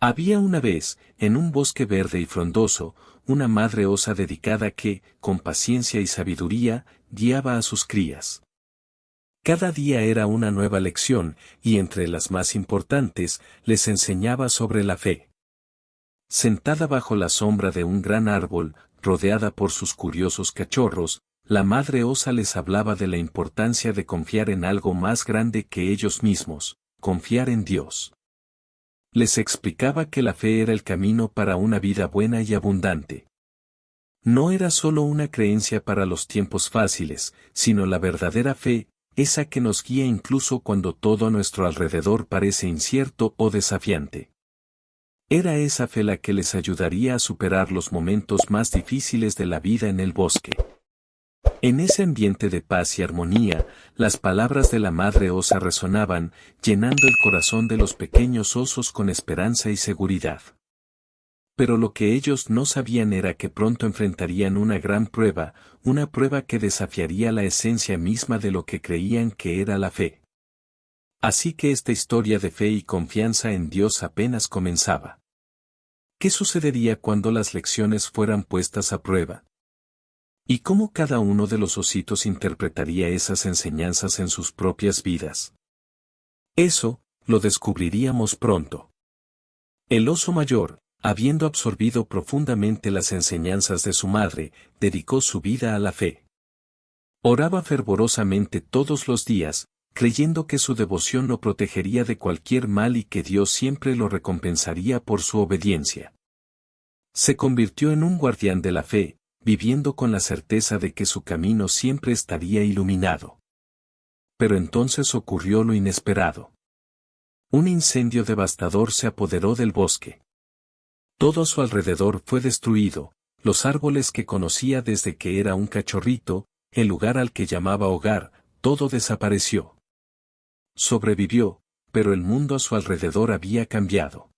Había una vez, en un bosque verde y frondoso, una madre osa dedicada que, con paciencia y sabiduría, guiaba a sus crías. Cada día era una nueva lección, y entre las más importantes, les enseñaba sobre la fe. Sentada bajo la sombra de un gran árbol, rodeada por sus curiosos cachorros, la madre osa les hablaba de la importancia de confiar en algo más grande que ellos mismos, confiar en Dios. Les explicaba que la fe era el camino para una vida buena y abundante. No era solo una creencia para los tiempos fáciles, sino la verdadera fe, esa que nos guía incluso cuando todo a nuestro alrededor parece incierto o desafiante. Era esa fe la que les ayudaría a superar los momentos más difíciles de la vida en el bosque. En ese ambiente de paz y armonía, las palabras de la madre osa resonaban, llenando el corazón de los pequeños osos con esperanza y seguridad. Pero lo que ellos no sabían era que pronto enfrentarían una gran prueba, una prueba que desafiaría la esencia misma de lo que creían que era la fe. Así que esta historia de fe y confianza en Dios apenas comenzaba. ¿Qué sucedería cuando las lecciones fueran puestas a prueba? ¿Y cómo cada uno de los ositos interpretaría esas enseñanzas en sus propias vidas? Eso, lo descubriríamos pronto. El oso mayor, habiendo absorbido profundamente las enseñanzas de su madre, dedicó su vida a la fe. Oraba fervorosamente todos los días, creyendo que su devoción lo protegería de cualquier mal y que Dios siempre lo recompensaría por su obediencia. Se convirtió en un guardián de la fe, viviendo con la certeza de que su camino siempre estaría iluminado. Pero entonces ocurrió lo inesperado. Un incendio devastador se apoderó del bosque. Todo a su alrededor fue destruido, los árboles que conocía desde que era un cachorrito, el lugar al que llamaba hogar, todo desapareció. Sobrevivió, pero el mundo a su alrededor había cambiado.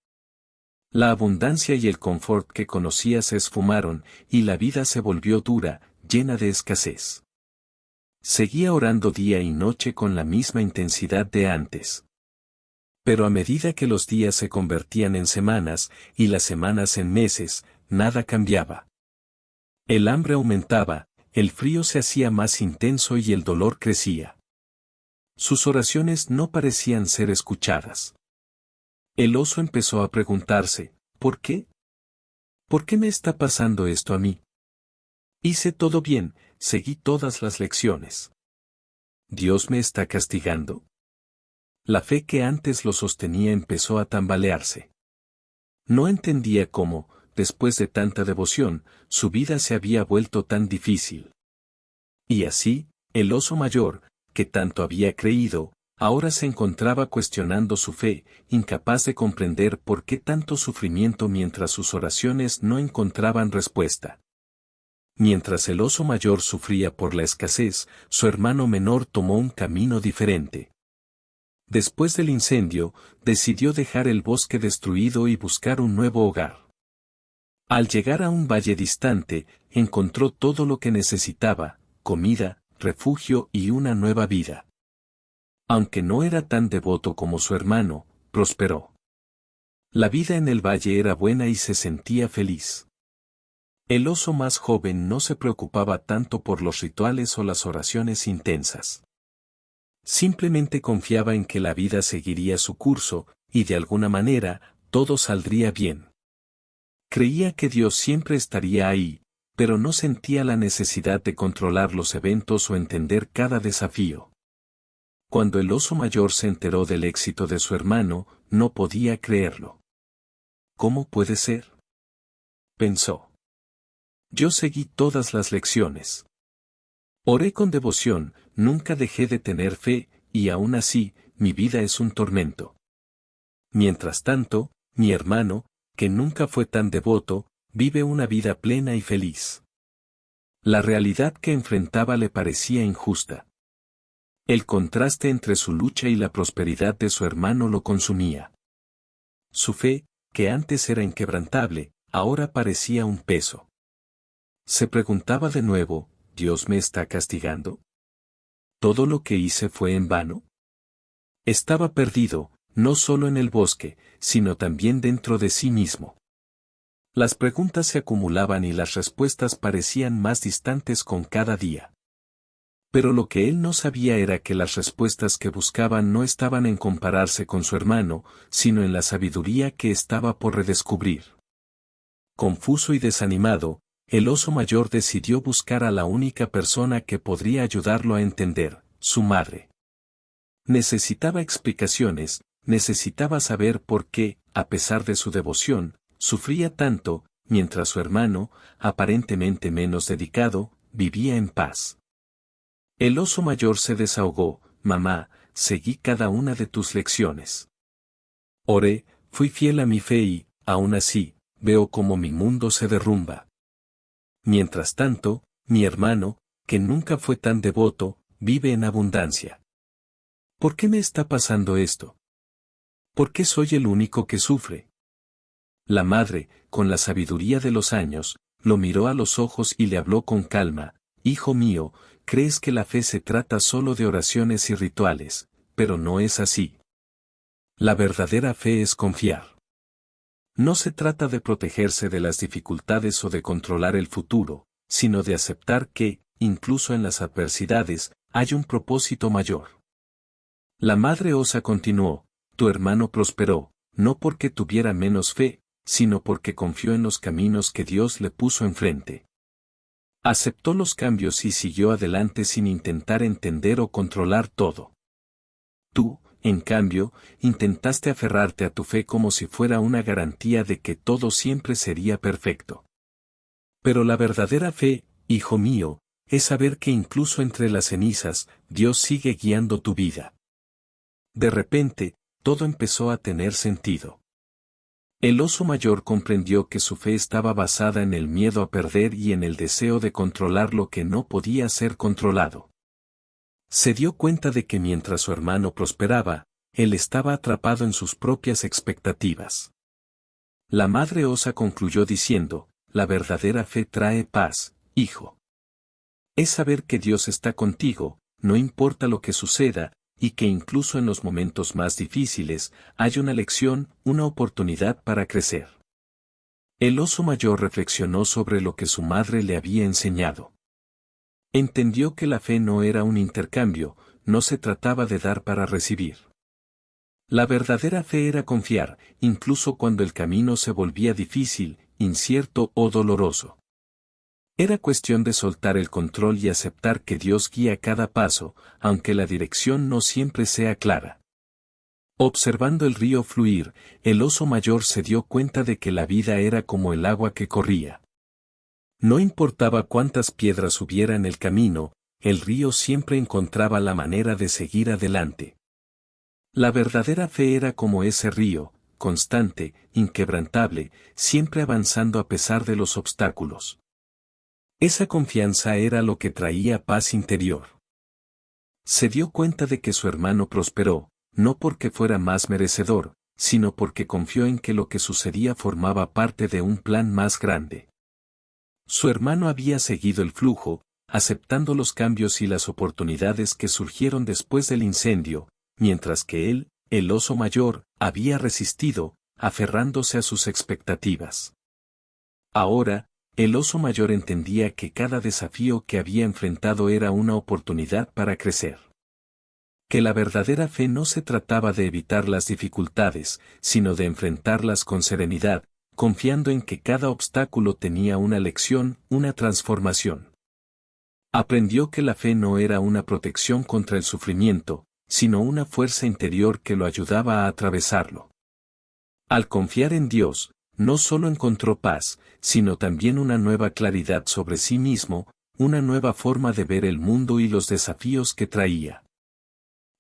La abundancia y el confort que conocía se esfumaron, y la vida se volvió dura, llena de escasez. Seguía orando día y noche con la misma intensidad de antes. Pero a medida que los días se convertían en semanas, y las semanas en meses, nada cambiaba. El hambre aumentaba, el frío se hacía más intenso y el dolor crecía. Sus oraciones no parecían ser escuchadas. El oso empezó a preguntarse, ¿por qué? ¿Por qué me está pasando esto a mí? Hice todo bien, seguí todas las lecciones. ¿Dios me está castigando? La fe que antes lo sostenía empezó a tambalearse. No entendía cómo, después de tanta devoción, su vida se había vuelto tan difícil. Y así, el oso mayor, que tanto había creído, ahora se encontraba cuestionando su fe, incapaz de comprender por qué tanto sufrimiento mientras sus oraciones no encontraban respuesta. Mientras el oso mayor sufría por la escasez, su hermano menor tomó un camino diferente. Después del incendio, decidió dejar el bosque destruido y buscar un nuevo hogar. Al llegar a un valle distante, encontró todo lo que necesitaba: comida, refugio y una nueva vida. Aunque no era tan devoto como su hermano, prosperó. La vida en el valle era buena y se sentía feliz. El oso más joven no se preocupaba tanto por los rituales o las oraciones intensas. Simplemente confiaba en que la vida seguiría su curso, y de alguna manera, todo saldría bien. Creía que Dios siempre estaría ahí, pero no sentía la necesidad de controlar los eventos o entender cada desafío. Cuando el oso mayor se enteró del éxito de su hermano, no podía creerlo. ¿Cómo puede ser?, pensó. Yo seguí todas las lecciones. Oré con devoción, nunca dejé de tener fe, y aún así, mi vida es un tormento. Mientras tanto, mi hermano, que nunca fue tan devoto, vive una vida plena y feliz. La realidad que enfrentaba le parecía injusta. El contraste entre su lucha y la prosperidad de su hermano lo consumía. Su fe, que antes era inquebrantable, ahora parecía un peso. Se preguntaba de nuevo, ¿Dios me está castigando? ¿Todo lo que hice fue en vano? Estaba perdido, no solo en el bosque, sino también dentro de sí mismo. Las preguntas se acumulaban y las respuestas parecían más distantes con cada día. Pero lo que él no sabía era que las respuestas que buscaban no estaban en compararse con su hermano, sino en la sabiduría que estaba por redescubrir. Confuso y desanimado, el oso mayor decidió buscar a la única persona que podría ayudarlo a entender, su madre. Necesitaba explicaciones, necesitaba saber por qué, a pesar de su devoción, sufría tanto, mientras su hermano, aparentemente menos dedicado, vivía en paz. El oso mayor se desahogó: mamá, seguí cada una de tus lecciones. Oré, fui fiel a mi fe y, aún así, veo cómo mi mundo se derrumba. Mientras tanto, mi hermano, que nunca fue tan devoto, vive en abundancia. ¿Por qué me está pasando esto? ¿Por qué soy el único que sufre? La madre, con la sabiduría de los años, lo miró a los ojos y le habló con calma: hijo mío, crees que la fe se trata solo de oraciones y rituales, pero no es así. La verdadera fe es confiar. No se trata de protegerse de las dificultades o de controlar el futuro, sino de aceptar que, incluso en las adversidades, hay un propósito mayor. La madre osa continuó: tu hermano prosperó, no porque tuviera menos fe, sino porque confió en los caminos que Dios le puso enfrente. Aceptó los cambios y siguió adelante sin intentar entender o controlar todo. Tú, en cambio, intentaste aferrarte a tu fe como si fuera una garantía de que todo siempre sería perfecto. Pero la verdadera fe, hijo mío, es saber que incluso entre las cenizas, Dios sigue guiando tu vida. De repente, todo empezó a tener sentido. El oso mayor comprendió que su fe estaba basada en el miedo a perder y en el deseo de controlar lo que no podía ser controlado. Se dio cuenta de que mientras su hermano prosperaba, él estaba atrapado en sus propias expectativas. La madre osa concluyó diciendo: la verdadera fe trae paz, hijo. Es saber que Dios está contigo, no importa lo que suceda, y que incluso en los momentos más difíciles, hay una lección, una oportunidad para crecer. El oso mayor reflexionó sobre lo que su madre le había enseñado. Entendió que la fe no era un intercambio, no se trataba de dar para recibir. La verdadera fe era confiar, incluso cuando el camino se volvía difícil, incierto o doloroso. Era cuestión de soltar el control y aceptar que Dios guía cada paso, aunque la dirección no siempre sea clara. Observando el río fluir, el oso mayor se dio cuenta de que la vida era como el agua que corría. No importaba cuántas piedras hubiera en el camino, el río siempre encontraba la manera de seguir adelante. La verdadera fe era como ese río, constante, inquebrantable, siempre avanzando a pesar de los obstáculos. Esa confianza era lo que traía paz interior. Se dio cuenta de que su hermano prosperó, no porque fuera más merecedor, sino porque confió en que lo que sucedía formaba parte de un plan más grande. Su hermano había seguido el flujo, aceptando los cambios y las oportunidades que surgieron después del incendio, mientras que él, el oso mayor, había resistido, aferrándose a sus expectativas. Ahora, el oso mayor entendía que cada desafío que había enfrentado era una oportunidad para crecer. Que la verdadera fe no se trataba de evitar las dificultades, sino de enfrentarlas con serenidad, confiando en que cada obstáculo tenía una lección, una transformación. Aprendió que la fe no era una protección contra el sufrimiento, sino una fuerza interior que lo ayudaba a atravesarlo. Al confiar en Dios, no solo encontró paz, sino también una nueva claridad sobre sí mismo, una nueva forma de ver el mundo y los desafíos que traía.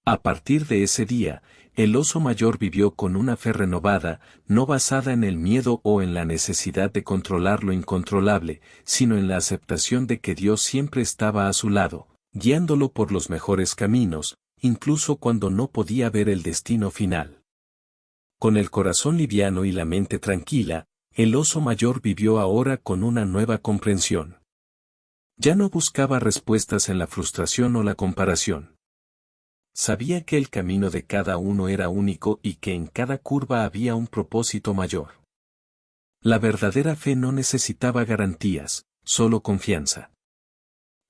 A partir de ese día, el oso mayor vivió con una fe renovada, no basada en el miedo o en la necesidad de controlar lo incontrolable, sino en la aceptación de que Dios siempre estaba a su lado, guiándolo por los mejores caminos, incluso cuando no podía ver el destino final. Con el corazón liviano y la mente tranquila, el oso mayor vivió ahora con una nueva comprensión. Ya no buscaba respuestas en la frustración o la comparación. Sabía que el camino de cada uno era único y que en cada curva había un propósito mayor. La verdadera fe no necesitaba garantías, solo confianza.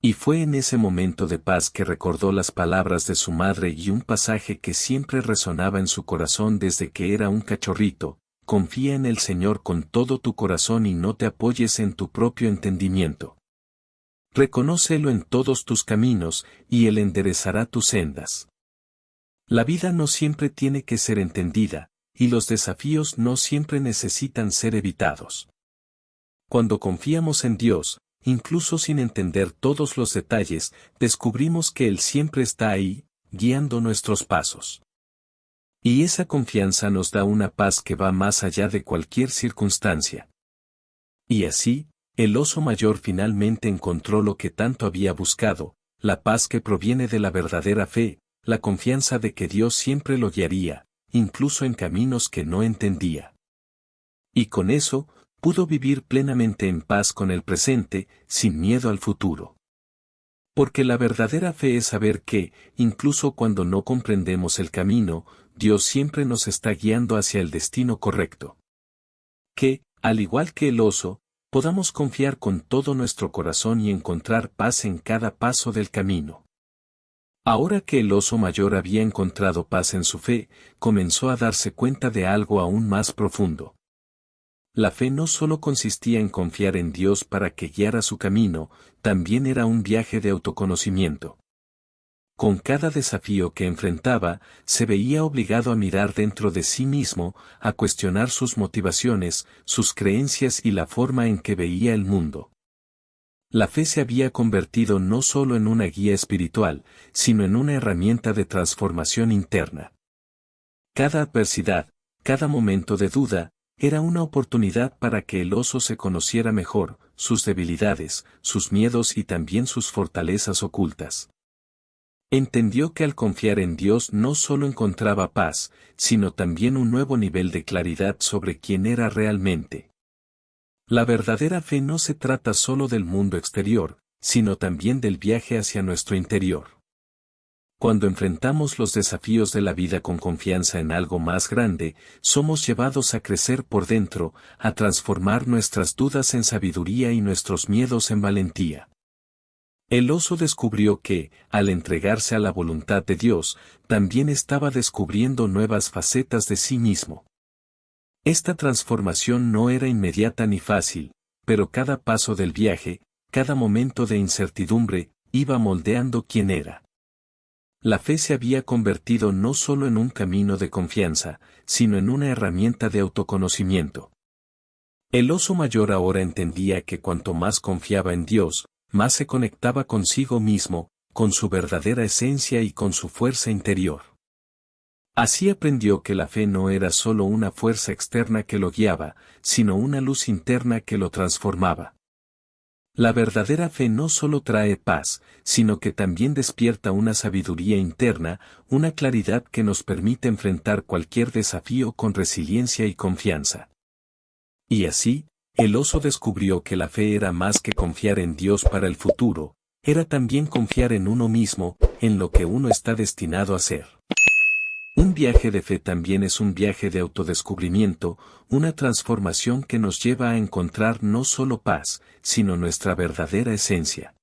Y fue en ese momento de paz que recordó las palabras de su madre y un pasaje que siempre resonaba en su corazón desde que era un cachorrito: confía en el Señor con todo tu corazón y no te apoyes en tu propio entendimiento. Reconócelo en todos tus caminos, y Él enderezará tus sendas. La vida no siempre tiene que ser entendida, y los desafíos no siempre necesitan ser evitados. Cuando confiamos en Dios, incluso sin entender todos los detalles, descubrimos que Él siempre está ahí, guiando nuestros pasos. Y esa confianza nos da una paz que va más allá de cualquier circunstancia. Y así, el oso mayor finalmente encontró lo que tanto había buscado, la paz que proviene de la verdadera fe, la confianza de que Dios siempre lo guiaría, incluso en caminos que no entendía. Y con eso, pudo vivir plenamente en paz con el presente, sin miedo al futuro. Porque la verdadera fe es saber que, incluso cuando no comprendemos el camino, Dios siempre nos está guiando hacia el destino correcto. Que, al igual que el oso, podamos confiar con todo nuestro corazón y encontrar paz en cada paso del camino. Ahora que el oso mayor había encontrado paz en su fe, comenzó a darse cuenta de algo aún más profundo. La fe no solo consistía en confiar en Dios para que guiara su camino, también era un viaje de autoconocimiento. Con cada desafío que enfrentaba, se veía obligado a mirar dentro de sí mismo, a cuestionar sus motivaciones, sus creencias y la forma en que veía el mundo. La fe se había convertido no solo en una guía espiritual, sino en una herramienta de transformación interna. Cada adversidad, cada momento de duda, era una oportunidad para que el oso se conociera mejor, sus debilidades, sus miedos y también sus fortalezas ocultas. Entendió que al confiar en Dios no solo encontraba paz, sino también un nuevo nivel de claridad sobre quién era realmente. La verdadera fe no se trata solo del mundo exterior, sino también del viaje hacia nuestro interior. Cuando enfrentamos los desafíos de la vida con confianza en algo más grande, somos llevados a crecer por dentro, a transformar nuestras dudas en sabiduría y nuestros miedos en valentía. El oso descubrió que, al entregarse a la voluntad de Dios, también estaba descubriendo nuevas facetas de sí mismo. Esta transformación no era inmediata ni fácil, pero cada paso del viaje, cada momento de incertidumbre, iba moldeando quién era. La fe se había convertido no solo en un camino de confianza, sino en una herramienta de autoconocimiento. El oso mayor ahora entendía que cuanto más confiaba en Dios, más se conectaba consigo mismo, con su verdadera esencia y con su fuerza interior. Así aprendió que la fe no era solo una fuerza externa que lo guiaba, sino una luz interna que lo transformaba. La verdadera fe no solo trae paz, sino que también despierta una sabiduría interna, una claridad que nos permite enfrentar cualquier desafío con resiliencia y confianza. Y así, el oso descubrió que la fe era más que confiar en Dios para el futuro, era también confiar en uno mismo, en lo que uno está destinado a ser. Un viaje de fe también es un viaje de autodescubrimiento, una transformación que nos lleva a encontrar no solo paz, sino nuestra verdadera esencia.